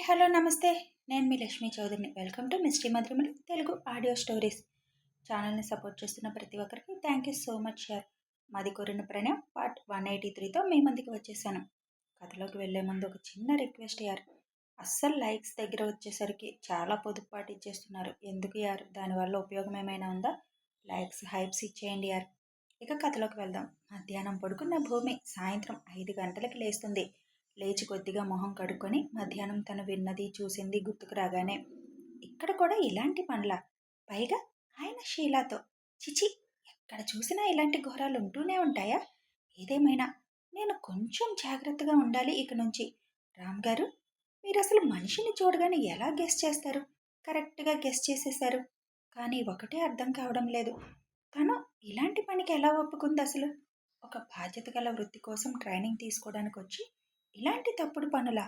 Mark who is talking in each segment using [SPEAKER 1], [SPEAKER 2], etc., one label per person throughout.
[SPEAKER 1] Hello నమస్తే. నేను మీ లక్ష్మీ చౌదరిని. వెల్కమ్ టు మిస్టరీ మధురిమలు తెలుగు ఆడియో స్టోరీస్. ఛానల్ని సపోర్ట్ చేస్తున్న ప్రతి ఒక్కరికి thank you so much share. మాది కోరిన ప్రణయం పార్ట్ 183తో మీ ముందుకు వచ్చేసాను. కథలోకి వెళ్లే ముందు ఒక చిన్న రిక్వెస్ట్ యార్. అస్సలు లైక్స్ దగ్గర వచ్చేసరికి చాలా పొదుపుపాటు ఇచ్చేస్తున్నారు. ఎందుకు యార్? దానివల్ల ఉపయోగం ఏమైనా ఉందా? లైక్స్ హైప్స్ ఇచ్చేయండి యార్. ఇక కథలోకి వెళ్దాం. మధ్యాహ్నం పడుకున్న భూమి సాయంత్రం 5 గంటలకి లేస్తుంది. లేచి కొద్దిగా మొహం కడుక్కొని మధ్యాహ్నం తను విన్నది చూసింది గుర్తుకు రాగానే ఇక్కడ కూడా ఇలాంటి పనుల, పైగా ఆయన షీలాతో, చిచి, ఎక్కడ చూసినా ఇలాంటి ఘోరాలు ఉంటూనే ఉంటాయా? ఏదేమైనా నేను కొంచెం జాగ్రత్తగా ఉండాలి ఇక నుంచి. రామ్ గారు, మీరు అసలు మనిషిని చూడగానే ఎలా గెస్ చేస్తారు? కరెక్ట్గా గెస్ చేసేశారు. కానీ ఒకటే అర్థం కావడం లేదు, తను ఇలాంటి పనికి ఎలా ఒప్పుకుంది అసలు? ఒక బాధ్యత గల వృత్తి కోసం ట్రైనింగ్ తీసుకోవడానికి వచ్చి ఇలాంటి తప్పుడు పనులా?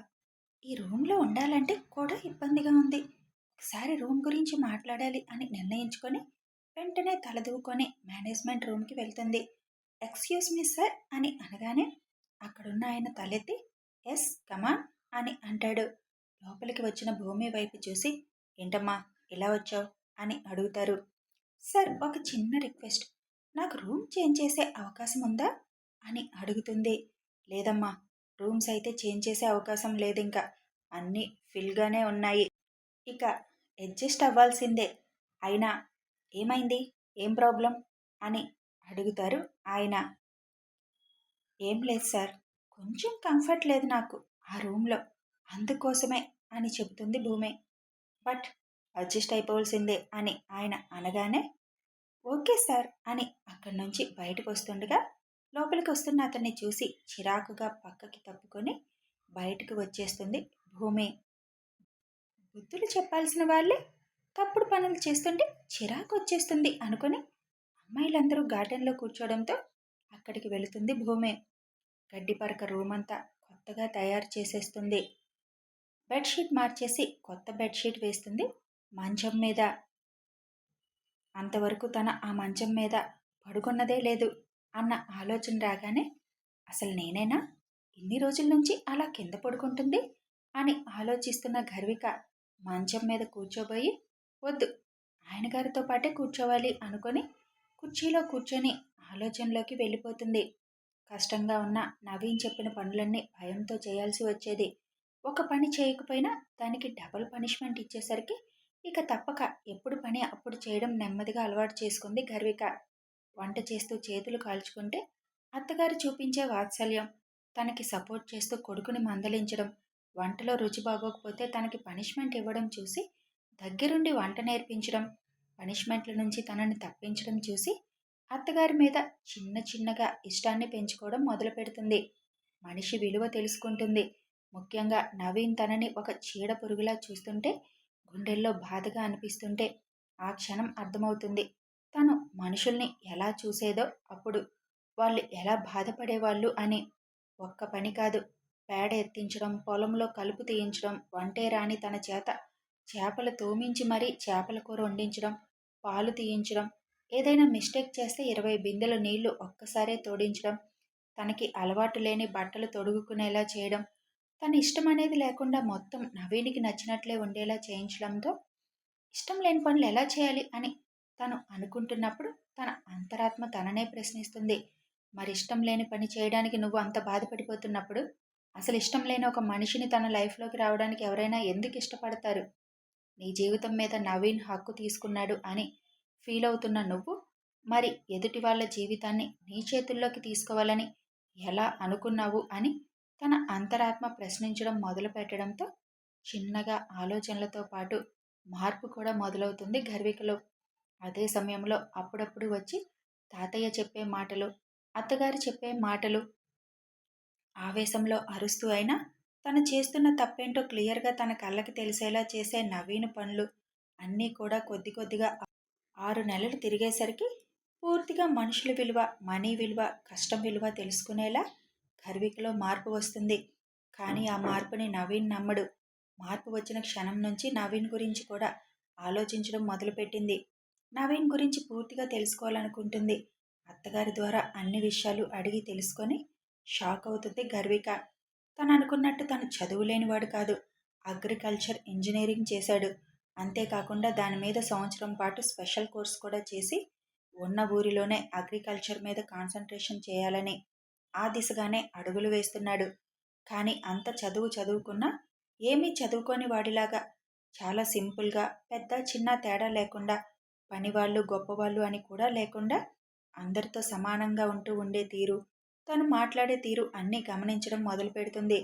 [SPEAKER 1] ఈ రూమ్లో ఉండాలంటే కూడా ఇబ్బందిగా ఉంది. ఒకసారి రూమ్ గురించి మాట్లాడాలి అని నిర్ణయించుకొని వెంటనే తలదూకొని మేనేజ్మెంట్ రూమ్కి వెళ్తుంది. ఎక్స్క్యూజ్ మీ సార్ అని అనగానే అక్కడున్న ఆయన తలెత్తి ఎస్ కమాన్ అని అంటాడు. లోపలికి వచ్చిన భూమి వైపు చూసి ఏంటమ్మా ఇలా వచ్చావు అని అడుగుతారు. సార్, ఒక చిన్న రిక్వెస్ట్, నాకు రూమ్ చేంజ్ చేసే అవకాశం ఉందా అని అడుగుతుంది. లేదమ్మా, రూమ్స్ అయితే చేంజ్ చేసే అవకాశం లేదు, ఇంకా అన్నీ ఫిల్గానే ఉన్నాయి, ఇక అడ్జస్ట్ అవ్వాల్సిందే. అయినా ఏమైంది, ఏం ప్రాబ్లం అని అడుగుతారు ఆయన. ఏం లేదు సార్, కొంచెం కంఫర్ట్ లేదు నాకు ఆ రూమ్లో, అందుకోసమే అని చెబుతుంది భూమి. బట్ అడ్జస్ట్ అయిపోవాల్సిందే అని ఆయన అనగానే ఓకే సార్ అని అక్కడి నుంచి బయటకు వస్తుండగా లోపలికి వస్తున్న అతన్ని చూసి చిరాకుగా పక్కకి తప్పుకొని బయటకు వచ్చేస్తుంది భూమి. బుద్ధులు చెప్పాల్సిన వాళ్ళే తప్పుడు పనులు చేస్తుంటే చిరాకు వచ్చేస్తుంది అనుకుని అమ్మాయిలందరూ గార్డెన్లో కూర్చోవడంతో అక్కడికి వెళుతుంది భూమి. గడ్డిపరక రూమ్ అంతా కొత్తగా తయారు చేసేస్తుంది. బెడ్షీట్ మార్చేసి కొత్త బెడ్షీట్ వేస్తుంది మంచం మీద. అంతవరకు తన ఆ మంచం మీద పడుకున్నదే లేదు అన్న ఆలోచన రాగానే అసలు నేనేనా ఇన్ని రోజుల నుంచి అలా కింద పడుకుంటుంది అని ఆలోచిస్తున్న గర్విక మంచం మీద కూర్చోబోయి వద్దు, ఆయన గారితో పాటే కూర్చోవాలి అనుకొని కుర్చీలో కూర్చొని ఆలోచనలోకి వెళ్ళిపోతుంది. కష్టంగా ఉన్న నవీన్ చెప్పిన పనులన్నీ భయంతో చేయాల్సి వచ్చేది. ఒక పని చేయకపోయినా దానికి డబుల్ పనిష్మెంట్ ఇచ్చేసరికి ఇక తప్పక ఎప్పుడు పని అప్పుడు చేయడం నెమ్మదిగా అలవాటు చేసుకుంది గర్విక. వంట చేస్తూ చేతులు కాల్చుకుంటే అత్తగారు చూపించే వాత్సల్యం, తనకి సపోర్ట్ చేస్తూ కొడుకుని మందలించడం, వంటలో రుచి బాగోకపోతే తనకి పనిష్మెంట్ ఇవ్వడం చూసి దగ్గరుండి వంట నేర్పించడం, పనిష్మెంట్ల నుంచి తనని తప్పించడం చూసి అత్తగారి మీద చిన్న చిన్నగా ఇష్టాన్ని పెంచుకోవడం మొదలు పెడుతుంది. మనిషి విలువ తెలుసుకుంటుంది. ముఖ్యంగా నవీన్ తనని ఒక చీడ పురుగులా చూస్తుంటే, గుండెల్లో బాధగా అనిపిస్తుంటే ఆ క్షణం అర్థమవుతుంది తను మనుషుల్ని ఎలా చూసేదో, అప్పుడు వాళ్ళు ఎలా బాధపడేవాళ్ళు అని. ఒక్క పని కాదు, పేడ ఎత్తించడం, పొలంలో కలుపు తీయించడం, వంటే రాని తన చేత చేపలు తోమించి మరీ చేపల కూర వండించడం, పాలు తీయించడం, ఏదైనా మిస్టేక్ చేస్తే 20 బిందెల నీళ్లు ఒక్కసారే తోడించడం, తనకి అలవాటు లేని బట్టలు తొడుగుకునేలా చేయడం, తన ఇష్టం అనేది లేకుండా మొత్తం నవీనికి నచ్చినట్లే ఉండేలా చేయించడంతో ఇష్టం లేని పనులు ఎలా చేయాలి అని తను అనుకుంటున్నప్పుడు తన అంతరాత్మ తననే ప్రశ్నిస్తుంది. మరి ఇష్టం లేని పని చేయడానికి నువ్వు అంత బాధపడిపోతున్నప్పుడు అసలు ఇష్టం లేని ఒక మనిషిని తన లైఫ్లోకి రావడానికి ఎవరైనా ఎందుకు ఇష్టపడతారు? నీ జీవితం మీద నవీన్ హక్కు తీసుకున్నాడు అని ఫీల్ అవుతున్న నువ్వు మరి ఎదుటి వాళ్ళ జీవితాన్ని నీ చేతుల్లోకి తీసుకోవాలని ఎలా అనుకున్నావు అని తన అంతరాత్మ ప్రశ్నించడం మొదలు పెట్టడంతో చిన్నగా ఆలోచనలతో పాటు మార్పు కూడా మొదలవుతుంది గర్వికలో. అదే సమయంలో అప్పుడప్పుడు వచ్చి తాతయ్య చెప్పే మాటలు, అత్తగారు చెప్పే మాటలు, ఆవేశంలో అరుస్తూ అయినా తను చేస్తున్న తప్పేంటో క్లియర్గా తన కళ్ళకి తెలిసేలా చేసే నవీన పనులు అన్నీ కూడా కొద్ది కొద్దిగా 6 నెలలు తిరిగేసరికి పూర్తిగా మనుషుల విలువ, మనీ విలువ, కష్టం విలువ తెలుసుకునేలా గర్వికలో మార్పు వస్తుంది. కానీ ఆ మార్పుని నవీన్ నమ్మడు. మార్పు వచ్చిన క్షణం నుంచి నవీన్ గురించి కూడా ఆలోచించడం మొదలుపెట్టింది. నవీన్ గురించి పూర్తిగా తెలుసుకోవాలనుకుంటుంది. అత్తగారి ద్వారా అన్ని విషయాలు అడిగి తెలుసుకొని షాక్ అవుతుంది గర్విక. తను అనుకున్నట్టు తను చదువులేనివాడు కాదు, అగ్రికల్చర్ ఇంజనీరింగ్ చేశాడు. అంతేకాకుండా దాని మీద సంవత్సరం పాటు స్పెషల్ కోర్స్ కూడా చేసి ఉన్న ఊరిలోనే అగ్రికల్చర్ మీద కాన్సన్ట్రేషన్ చేయాలని ఆ దిశగానే అడుగులు వేస్తున్నాడు. కానీ అంత చదువుకున్నా ఏమీ చదువుకోని వాడిలాగా చాలా సింపుల్గా పెద్ద చిన్న తేడా లేకుండా పనివాళ్ళు గొప్పవాళ్ళు అని కూడా లేకుండా అందరితో సమానంగా ఉండే తీరు, తను మాట్లాడే తీరు అన్నీ గమనించడం మొదలు పెడుతుంది.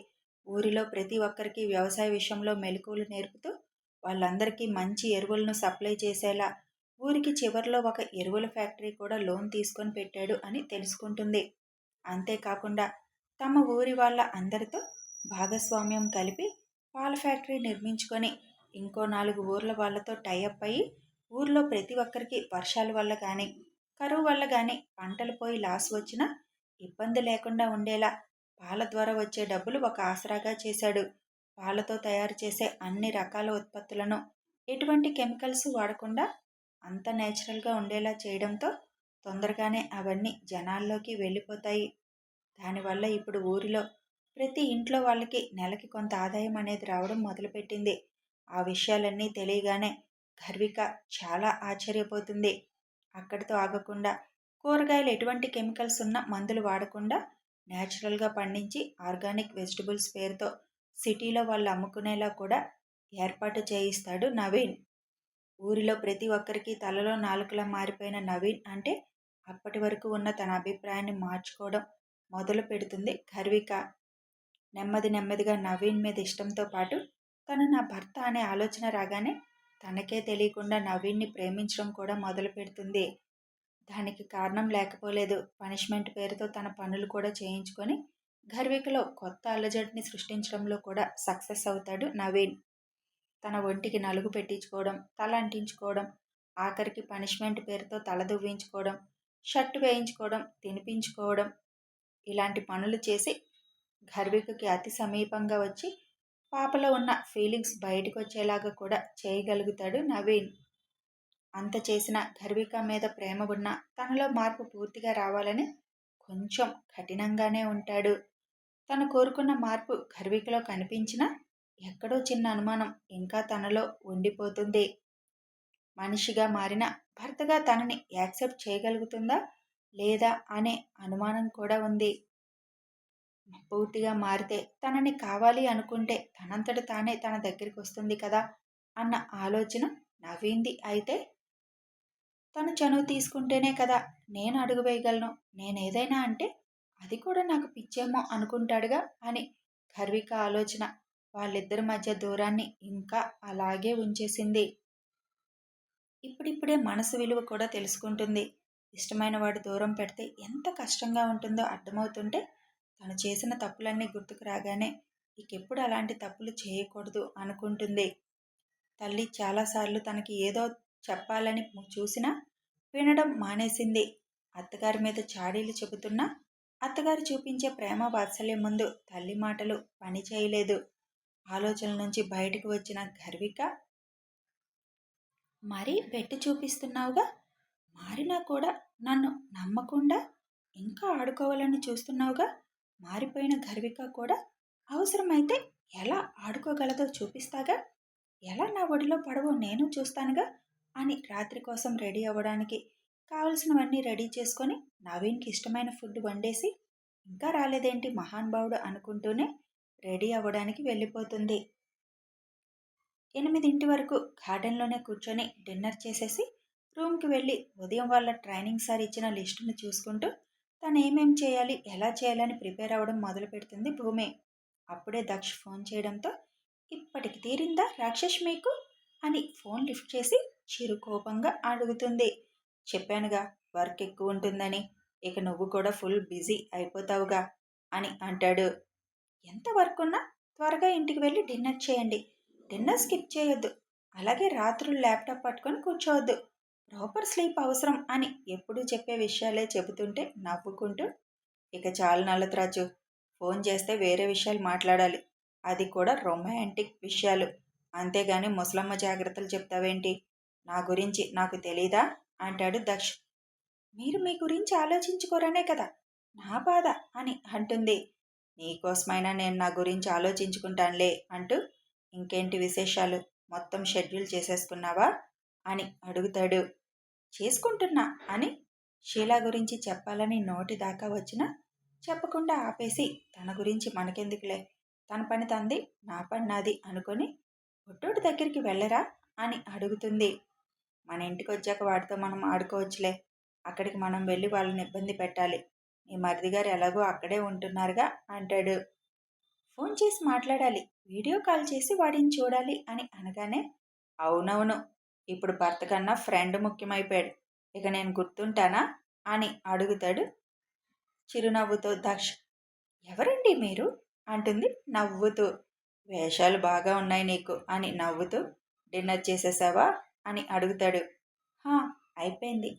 [SPEAKER 1] ఊరిలో ప్రతి ఒక్కరికి వ్యవసాయ విషయంలో మెలకువలు నేర్పుతూ వాళ్ళందరికీ మంచి ఎరువులను సప్లై చేసేలా ఊరికి చివరిలో ఒక ఎరువుల ఫ్యాక్టరీ కూడా లోన్ తీసుకొని పెట్టాడు అని తెలుసుకుంటుంది. అంతేకాకుండా తమ ఊరి వాళ్ళ అందరితో భాగస్వామ్యం కలిపి పాల ఫ్యాక్టరీ నిర్మించుకొని ఇంకో 4 ఊర్ల వాళ్ళతో టైఅప్ అయ్యి ఊర్లో ప్రతి ఒక్కరికి వర్షాల వల్ల కానీ కరువు వల్ల కానీ పంటలు పోయి లాస్ వచ్చినా ఇబ్బంది లేకుండా ఉండేలా పాల ద్వారా వచ్చే డబ్బులు ఒక ఆసరాగా చేశాడు. పాలతో తయారు చేసే అన్ని రకాల ఉత్పత్తులను ఎటువంటి కెమికల్స్ వాడకుండా అంత నేచురల్గా ఉండేలా చేయడంతో తొందరగానే అవన్నీ జనాల్లోకి వెళ్ళిపోతాయి. దానివల్ల ఇప్పుడు ఊరిలో ప్రతి ఇంట్లో వాళ్ళకి నెలకి కొంత ఆదాయం అనేది రావడం మొదలుపెట్టింది. ఆ విషయాలన్నీ తెలియగానే గర్విక చాలా ఆశ్చర్యపోతుంది. అక్కడితో ఆగకుండా కూరగాయలు ఎటువంటి కెమికల్స్ ఉన్న మందులు వాడకుండా న్యాచురల్గా పండించి ఆర్గానిక్ వెజిటబుల్స్ పేరుతో సిటీలో వాళ్ళు అమ్ముకునేలా కూడా ఏర్పాటు చేయిస్తాడు నవీన్. ఊరిలో ప్రతి ఒక్కరికి తలలో నాలుకలా మారిపోయిన నవీన్ అంటే అప్పటి వరకు ఉన్న తన అభిప్రాయాన్ని మార్చుకోవడం మొదలు పెడుతుంది గర్విక. నెమ్మదిగా నవీన్ మీద ఇష్టంతో పాటు తను నా భర్త అనే ఆలోచన రాగానే తనకే తెలియకుండా నవీన్ని ప్రేమించడం కూడా మొదలు పెడుతుంది. దానికి కారణం లేకపోలేదు. పనిష్మెంట్ పేరుతో తన పనులు కూడా చేయించుకొని గర్వికలో కొత్త అల్లజడిని సృష్టించడంలో కూడా సక్సెస్ అవుతాడు నవీన్. తన ఒంటికి నలుగు పెట్టించుకోవడం, తల అంటించుకోవడం, ఆఖరికి పనిష్మెంట్ పేరుతో తల దువ్వించుకోవడం, షర్టు వేయించుకోవడం, తినిపించుకోవడం ఇలాంటి పనులు చేసి గర్వికకి అతి సమీపంగా వచ్చి పాపలో ఉన్న ఫీలింగ్స్ బయటకు వచ్చేలాగా కూడా చేయగలుగుతాడు నవీన్. అంత చేసిన గర్విక మీద ప్రేమ ఉన్న తనలో మార్పు పూర్తిగా రావాలని కొంచెం కఠినంగానే ఉంటాడు. తను కోరుకున్న మార్పు గర్వికలో కనిపించినా ఎక్కడో చిన్న అనుమానం ఇంకా తనలో ఉండిపోతుంది. మనిషిగా మారిన భర్తగా తనని యాక్సెప్ట్ చేయగలుగుతుందా లేదా అనే అనుమానం కూడా ఉంది. పూర్తిగా మారితే తనని కావాలి అనుకుంటే తనంతట తానే తన దగ్గరికి వస్తుంది కదా అన్న ఆలోచన నవ్వింది. అయితే తను చనువు తీసుకుంటేనే కదా నేను అడుగు వేయగలను, నేనేదైనా అంటే అది కూడా నాకు పిచ్చేమో అనుకుంటాడుగా అని గర్విక ఆలోచన వాళ్ళిద్దరి మధ్య దూరాన్ని ఇంకా అలాగే ఉంచేసింది. ఇప్పుడిప్పుడే మనసు విలువ కూడా తెలుసుకుంటుంది. ఇష్టమైన వాడు దూరం పెడితే ఎంత కష్టంగా ఉంటుందో అర్థమవుతుంటే తను చేసిన తప్పులన్నీ గుర్తుకు రాగానే ఇకెప్పుడు అలాంటి తప్పులు చేయకూడదు అనుకుంటుంది. తల్లి చాలాసార్లు తనకి ఏదో చెప్పాలని చూసినా వినడం మానేసింది. అత్తగారి మీద చాడీలు చెబుతున్నా అత్తగారు చూపించే ప్రేమ వాత్సల్యం ముందు తల్లి మాటలు పని చేయలేదు. ఆలోచనల నుంచి బయటకు వచ్చిన గర్విక, మరీ పెట్టి చూపిస్తున్నావుగా, మారినా కూడా నన్ను నమ్మకుండా ఇంకా ఆడుకోవాలని చూస్తున్నావుగా, మారిపోయిన గర్విక కూడా అవసరమైతే ఎలా ఆడుకోగలదో చూపిస్తాగా, ఎలా నా ఒడిలో పడవో నేను చూస్తానుగా అని రాత్రి కోసం రెడీ అవ్వడానికి కావలసినవన్నీ రెడీ చేసుకొని నవీన్కి ఇష్టమైన ఫుడ్ వండేసి ఇంకా రాలేదేంటి మహానుభావుడు అనుకుంటూనే రెడీ అవ్వడానికి వెళ్ళిపోతుంది. 8 వరకు గార్డెన్లోనే కూర్చొని డిన్నర్ చేసేసి రూమ్కి వెళ్ళి ఉదయం వాళ్ళ ట్రైనింగ్ సార్ ఇచ్చిన లిస్టును చూసుకుంటూ తను ఏమేం చేయాలి ఎలా చేయాలని ప్రిపేర్ అవ్వడం మొదలు పెడుతుంది భూమి. అప్పుడే దక్ష్ ఫోన్ చేయడంతో, ఇప్పటికి తీరిందా రాక్షస్ మీకు అని ఫోన్ లిఫ్ట్ చేసి చిరుకోపంగా అడుగుతుంది. చెప్పానుగా వర్క్ ఎక్కువ ఉంటుందని, ఇక నువ్వు కూడా ఫుల్ బిజీ అయిపోతావుగా అని అంటాడు. ఎంత వర్క్ ఉన్నా త్వరగా ఇంటికి వెళ్ళి డిన్నర్ చేయండి, డిన్నర్ స్కిప్ చేయొద్దు, అలాగే రాత్రులు ల్యాప్టాప్ పట్టుకొని కూర్చోవద్దు, ప్రాపర్ స్లీప్ అవసరం అని ఎప్పుడూ చెప్పే విషయాలే చెబుతుంటే నవ్వుకుంటూ, ఇక చాలు నల్లత్రాజు, ఫోన్ చేస్తే వేరే విషయాలు మాట్లాడాలి, అది కూడా రొమాంటిక్ విషయాలు, అంతేగాని ముసలమ్మ జాగ్రత్తలు చెప్తావేంటి, నా గురించి నాకు తెలీదా అంటాడు దక్ష్. మీరు మీ గురించి ఆలోచించుకోరనే కదా నా బాధ అని అంటుంది. నీకోసమైనా నేను నా గురించి ఆలోచించుకుంటానులే అంటూ ఇంకేంటి విశేషాలు? మొత్తం షెడ్యూల్ చేసేసుకున్నావా అని అడుగుతాడు. చేసుకుంటున్నా అని షీలా గురించి చెప్పాలని నోటి దాకా వచ్చినా చెప్పకుండా ఆపేసి తన గురించి మనకెందుకులే, తన పని తంది, నా పని నాది అనుకొని బుడ్డోడి దగ్గరికి వెళ్ళరా అని అడుగుతుంది. మన ఇంటికి వచ్చాక వాడితో మనం ఆడుకోవచ్చులే, అక్కడికి మనం వెళ్ళి వాళ్ళని ఇబ్బంది పెట్టాలి, నీ మరిది గారు ఎలాగో అక్కడే ఉంటున్నారుగా అంటాడు. ఫోన్ చేసి మాట్లాడాలి, వీడియో కాల్ చేసి వాడిని చూడాలి అని అనగానే అవునవును, ఇప్పుడు భర్త కన్నా ఫ్రెండ్ ముఖ్యమైపోయాడు, ఇక నేను గుర్తుంటానా అని అడుగుతాడు చిరునవ్వుతో దక్ష్. ఎవరండి మీరు అంటుంది నవ్వుతూ. వేషాలు బాగా ఉన్నాయి నీకు అని నవ్వుతూ. డిన్నర్ చేసేసావా అని అడుగుతాడు. హా, అయిపోయింది,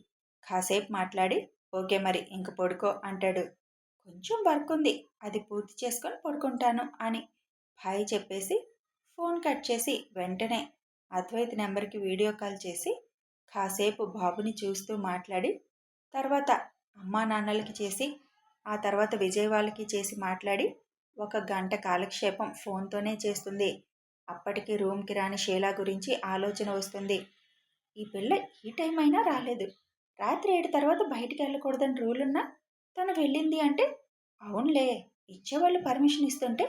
[SPEAKER 1] కాసేపు మాట్లాడి ఓకే మరి ఇంక పడుకో అంటాడు. కొంచెం వర్క్ ఉంది, అది పూర్తి చేసుకొని పడుకుంటాను అని హాయ్ చెప్పేసి ఫోన్ కట్ చేసి వెంటనే అద్వైత్ నెంబర్కి వీడియో కాల్ చేసి కాసేపు బాబుని చూస్తూ మాట్లాడి తర్వాత అమ్మా నాన్నలకి చేసి ఆ తర్వాత విజయ్ వాళ్ళకి చేసి మాట్లాడి 1 గంట కాలక్షేపం ఫోన్తోనే చేస్తుంది. అప్పటికి రూమ్కి రాని షీలా గురించి ఆలోచన వస్తుంది. ఈ పిల్ల ఈ టైం అయినా రాలేదు, రాత్రి 7 తర్వాత బయటికి వెళ్ళకూడదని రూల్ ఉన్నా తను వెళ్ళింది అంటే అవునులే, ఇచ్చేవాళ్ళు పర్మిషన్ ఇస్తుంటే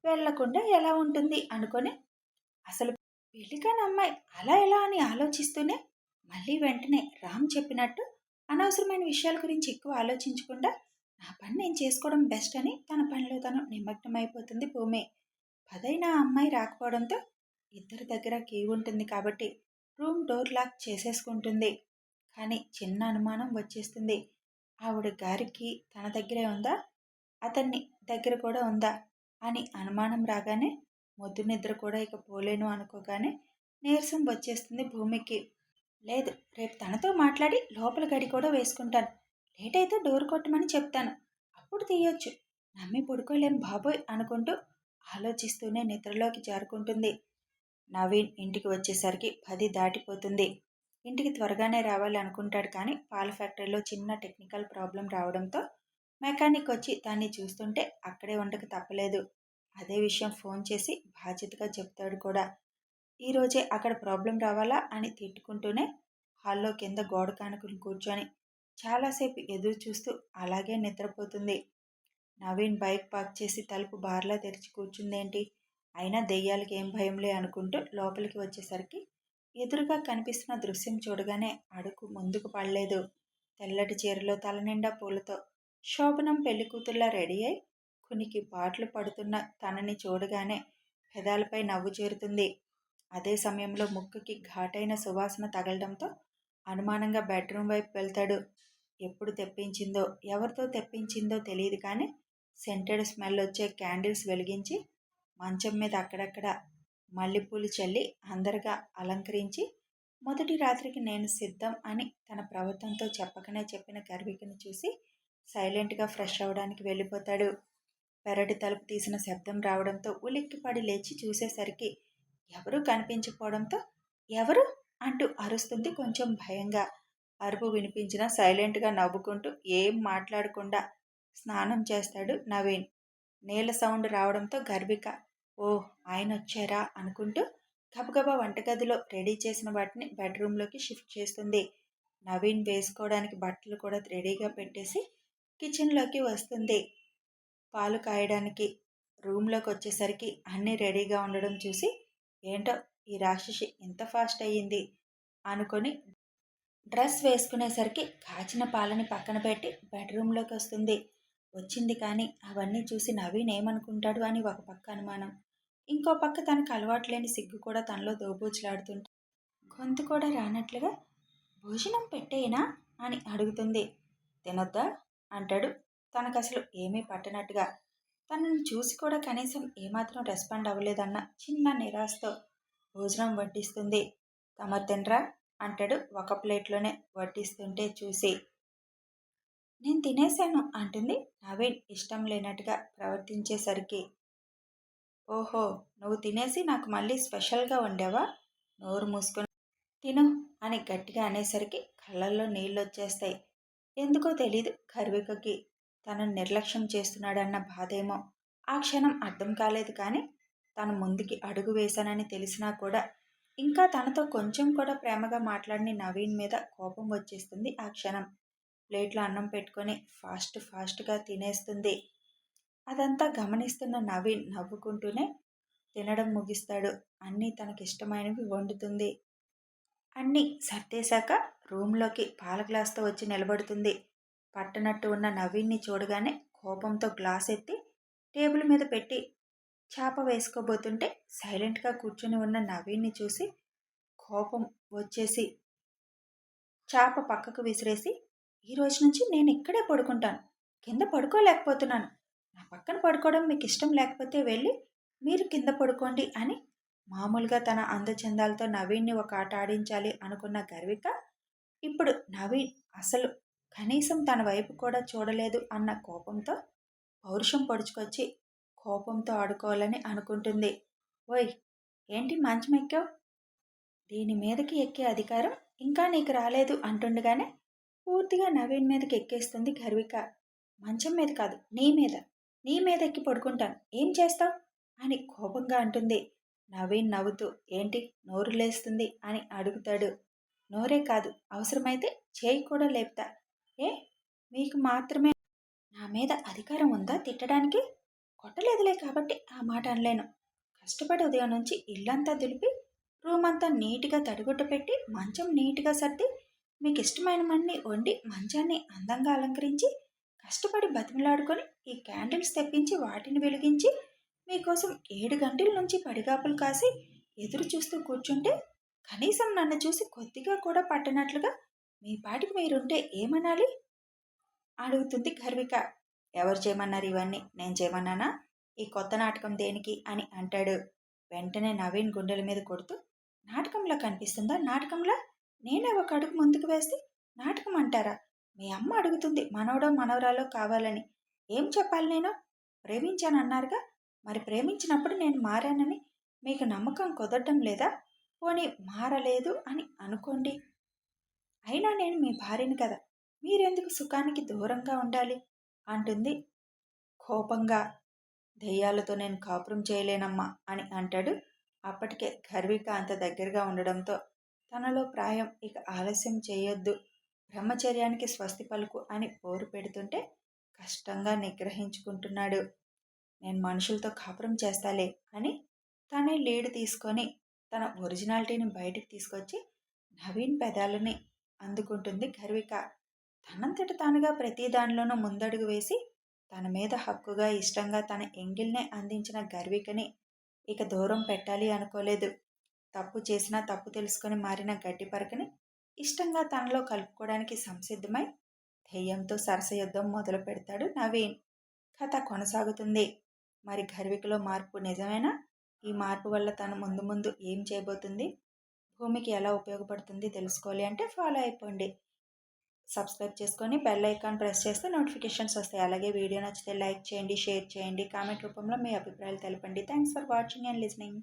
[SPEAKER 1] వెళ్ళకుండా ఎలా ఉంటుంది అనుకొని అసలు పెళ్ళికాని అమ్మాయి అలా ఎలా అని ఆలోచిస్తూనే మళ్ళీ వెంటనే రామ్ చెప్పినట్టు అనవసరమైన విషయాల గురించి ఎక్కువ ఆలోచించకుండా నా పని నేను చేసుకోవడం బెస్ట్ అని తన పనిలో తను నిమగ్నమైపోతుంది భూమి. పదైన ఆ అమ్మాయి రాకపోవడంతో ఇద్దరి దగ్గర కీ ఉంటుంది కాబట్టి రూమ్ డోర్ లాక్ చేసేసుకుంటుంది. కానీ చిన్న అనుమానం వచ్చేస్తుంది. ఆవిడ గారికి తన దగ్గరే ఉందా, అతన్ని దగ్గర కూడా ఉందా అని అనుమానం రాగానే మొద్దు నిద్ర కూడా ఇక పోలేను అనుకోగానే నీరసం వచ్చేస్తుంది భూమికి. లేదు, రేపు తనతో మాట్లాడి లోపల గడి కూడా వేసుకుంటాను, లేట్ అయితే డోర్ కొట్టమని చెప్తాను, అప్పుడు తీయొచ్చు, నమ్మి పడుకోలేం బాబోయ్ అనుకుంటూ ఆలోచిస్తూనే నిద్రలోకి జారుకుంటుంది. నవీన్ ఇంటికి వచ్చేసరికి 10 దాటిపోతుంది. ఇంటికి త్వరగానే రావాలి అనుకుంటాడు కానీ పాల ఫ్యాక్టరీలో చిన్న టెక్నికల్ ప్రాబ్లం రావడంతో మెకానిక్ వచ్చి దాన్ని చూస్తుంటే అక్కడే ఉండక తప్పలేదు. అదే విషయం ఫోన్ చేసి బాధ్యతగా చెప్తాడు కూడా. ఈరోజే అక్కడ ప్రాబ్లం రావాలా అని తిట్టుకుంటూనే హాల్లో కింద గోడ కానుకుని కూర్చొని చాలాసేపు ఎదురు చూస్తూ అలాగే నిద్రపోతుంది. నవీన్ బైక్ పార్క్ చేసి తలుపు బార్లా తెరిచి కూర్చుందేంటి, అయినా దెయ్యాలకి ఏం భయంలే అనుకుంటూ లోపలికి వచ్చేసరికి ఎదురుగా కనిపిస్తున్న దృశ్యం చూడగానే అడుగు ముందుకు పడలేదు. తెల్లటి చీరలో తలనిండా పూలతో శోభనం పెళ్లికూతుర్లా రెడీ అయి కునికి పాటలు పడుతున్న తనని చూడగానే పెదాలపై నవ్వు చేరుతుంది. అదే సమయంలో ముక్కుకి ఘాటైన సువాసన తగలడంతో అనుమానంగా బెడ్రూమ్ వైపు వెళ్తాడు. ఎప్పుడు తెప్పించిందో ఎవరితో తెప్పించిందో తెలియదు కానీ సెంటెడ్ స్మెల్ వచ్చే క్యాండిల్స్ వెలిగించి మంచం మీద అక్కడక్కడ మల్లెపూలు చల్లి అందరిగా అలంకరించి మొదటి రాత్రికి నేను సిద్ధం అని తన ప్రవర్తనతో చెప్పకనే చెప్పిన గర్వికను చూసి సైలెంట్గా ఫ్రెష్ అవ్వడానికి వెళ్ళిపోతాడు. పెరటి తలుపు తీసిన శబ్దం రావడంతో ఉలిక్కిపడి లేచి చూసేసరికి ఎవరూ కనిపించకపోవడంతో ఎవరు అంటూ అరుస్తుంది కొంచెం భయంగా. అరుపు వినిపించినా సైలెంట్గా నవ్వుకుంటూ ఏం మాట్లాడకుండా స్నానం చేస్తాడు నవీన్. నీళ్ళ సౌండ్ రావడంతో గర్భిక ఓ ఆయన వచ్చారా అనుకుంటూ గబగబా వంటగదిలో రెడీ చేసిన వాటిని బెడ్రూమ్లోకి షిఫ్ట్ చేస్తుంది. నవీన్ వేసుకోవడానికి బట్టలు కూడా రెడీగా పెట్టేసి కిచెన్లోకి వస్తుంది. పాలు కాయడానికి రూమ్లోకి వచ్చేసరికి అన్నీ రెడీగా ఉండడం చూసి ఏంటో ఈ రాక్షసి ఎంత ఫాస్ట్ అయ్యింది అనుకొని డ్రెస్ వేసుకునేసరికి కాచిన పాలని పక్కన పెట్టి బెడ్రూమ్లోకి వస్తుంది. వచ్చింది కానీ అవన్నీ చూసి నవీన్ ఏమనుకుంటాడు అని ఒక పక్క అనుమానం, ఇంకో పక్క తనకు అలవాట్లేని సిగ్గు కూడా తనలో దోబూచులాడుతుంటే గొంతు కూడా రానట్లుగా భోజనం పెట్టేనా అని అడుగుతుంది. తినొద్దా అంటాడు తనకు అసలు ఏమీ పట్టనట్టుగా. తనను చూసి కూడా కనీసం ఏమాత్రం రెస్పాండ్ అవ్వలేదన్న చిన్న నిరాశతో భోజనం వడ్డిస్తుంది. తమ తినరా అంటాడు ఒక ప్లేట్లోనే వడ్డిస్తుంటే చూసి. నేను తినేశాను అంటుంది నవీన్ ఇష్టం లేనట్టుగా ప్రవర్తించేసరికి. ఓహో, నువ్వు తినేసి నాకు మళ్ళీ స్పెషల్గా వండావా, నోరు మూసుకొని తిను అని గట్టిగా అనేసరికి కళ్ళల్లో నీళ్ళు వచ్చేస్తాయి. ఎందుకో తెలీదు గర్వికకి తనను నిర్లక్ష్యం చేస్తున్నాడన్న బాధేమో ఆ క్షణం అర్థం కాలేదు కానీ తను ముందుకి అడుగు వేశానని తెలిసినా కూడా ఇంకా తనతో కొంచెం కూడా ప్రేమగా మాట్లాడిన నవీన్ మీద కోపం వచ్చేస్తుంది ఆ క్షణం. ప్లేట్లో అన్నం పెట్టుకొని ఫాస్ట్‌గా తినేస్తుంది. అదంతా గమనిస్తున్న నవీన్ నవ్వుకుంటూనే తినడం ముగిస్తాడు. అన్నీ తనకిష్టమైనవి వండుతుంది. అన్నీ సర్దేశాక రూమ్‌లోకి పాల గ్లాస్‌తో వచ్చి నిలబడుతుంది. పట్టనట్టు ఉన్న నవీన్‌ని చూడగానే కోపంతో గ్లాస్ ఎత్తి టేబుల్ మీద పెట్టి చాప వేసుకోబోతుంటే సైలెంట్‌గా కూర్చొని ఉన్న నవీన్‌ని చూసి కోపం వచ్చేసి చాప పక్కకు విసిరేసి, "ఈ రోజు నుంచి నేను ఇక్కడే పడుకుంటాను. కింద పడుకోలేకపోతున్నాను. నా పక్కన పడుకోవడం మీకు ఇష్టం లేకపోతే వెళ్ళి మీరు కింద పడుకోండి" అని మామూలుగా తన అందచందాలతో నవీన్‌ని ఒక ఆట ఆడించాలి అనుకున్న గర్విక ఇప్పుడు నవీన్ అసలు కనీసం తన వైపు కూడా చూడలేదు అన్న కోపంతో పౌరుషం పొడుచుకొచ్చి కోపంతో ఆడుకోవాలని అనుకుంటుంది. ఓయ్! ఏంటి మంచం ఎక్కావు? దీని మీదకి ఎక్కే అధికారం ఇంకా నీకు రాలేదు అంటుండగానే పూర్తిగా నవీన్ మీదకి ఎక్కేస్తుంది గర్విక. మంచం మీద కాదు, నీ మీద ఎక్కి పడుకుంటాను. ఏం చేస్తావు అని కోపంగా అంటుంది. నవీన్ నవ్వుతూ ఏంటి నోరు లేస్తుంది అని అడుగుతాడు. నోరే కాదు, అవసరమైతే చేయి కూడా లేపుతా. ఏ మీకు మాత్రమే నా మీద అధికారం ఉందా తిట్టడానికి? కొట్టలేదులే కాబట్టి ఆ మాట అనలేను. కష్టపడి ఉదయం నుంచి ఇల్లంతా దులిపి రూమ్ అంతా నీట్గా తడిగుడ్డ పెట్టి మంచం నీట్గా సర్ది మీకు ఇష్టమైనవన్నీ వండి మంచాన్ని అందంగా అలంకరించి కష్టపడి బతిమలాడుకొని ఈ క్యాండిల్స్ తెప్పించి వాటిని వెలిగించి మీకోసం 7 గంటల నుంచి పడిగాపులు కాసి ఎదురు చూస్తూ కూర్చుంటే కనీసం నన్ను చూసి కొద్దిగా కూడా పట్టనట్లుగా మీ పాటికి మీరుంటే ఏమనాలి అడుగుతుంది గర్విక. ఎవరు చేయమన్నారు ఇవన్నీ? నేను చేయమన్నానా? ఈ కొత్త నాటకం దేనికి అని అంటాడు. వెంటనే నవీన్ గుండెల మీద కొడుతూ నాటకంలా కనిపిస్తుందా? నాటకంలా? నేనే ఒక అడుగు ముందుకు వేస్తే నాటకం అంటారా? మీ అమ్మ అడుగుతుంది మనవడో మనవరాలో కావాలని. ఏం చెప్పాలి నేను? ప్రేమించానన్నారుగా? మరి ప్రేమించినప్పుడు నేను మారానని మీకు నమ్మకం కుదరడం లేదా? పోనీ మారలేదు అని అనుకోండి. అయినా నేను మీ భార్యని కదా, మీరెందుకు సుఖానికి దూరంగా ఉండాలి అంటుంది కోపంగా. దెయ్యాలతో నేను కాపురం చేయలేనమ్మా అని అంటాడు. అప్పటికే గర్విక అంత దగ్గరగా ఉండడంతో తనలో ప్రాయం ఇక ఆలస్యం చేయొద్దు, బ్రహ్మచర్యానికి స్వస్తి పలుకు అని పోరు పెడుతుంటే కష్టంగా నిగ్రహించుకుంటున్నాడు. నేను మనుషులతో కాపురం చేస్తాలే అని తనే లీడ్ తీసుకొని తన ఒరిజినాలిటీని బయటికి తీసుకొచ్చి నవీన్ పెదాలని అందుకుంటుంది గర్విక. తనంతట తానుగా ప్రతి దానిలోనూ ముందడుగు వేసి తన మీద హక్కుగా ఇష్టంగా తన ఎంగిల్నే అందించిన గర్వికని ఇక దూరం పెట్టాలి అనుకోలేదు. తప్పు చేసినా తప్పు తెలుసుకొని మారిన గడ్డి పరకని ఇష్టంగా తనలో కలుపుకోవడానికి సంసిద్ధమై దెయ్యంతో సరసయుద్ధం మొదలు పెడతాడు నవీన్. కథ కొనసాగుతుంది. మరి గర్వికలో మార్పు నిజమేనా? ఈ మార్పు వల్ల తను ముందు ముందు ఏం చేయబోతుంది? భూమికి ఎలా ఉపయోగపడుతుంది తెలుసుకోవాలి అంటే ఫాలో అయిపోండి. సబ్స్క్రైబ్ చేసుకొని బెల్ ఐకాన్ ప్రెస్ చేస్తే నోటిఫికేషన్స్ వస్తాయి. అలాగే వీడియో నచ్చితే లైక్ చేయండి, షేర్ చేయండి, కామెంట్ రూపంలో మీ అభిప్రాయాలు తెలపండి. Thanks for watching and listening.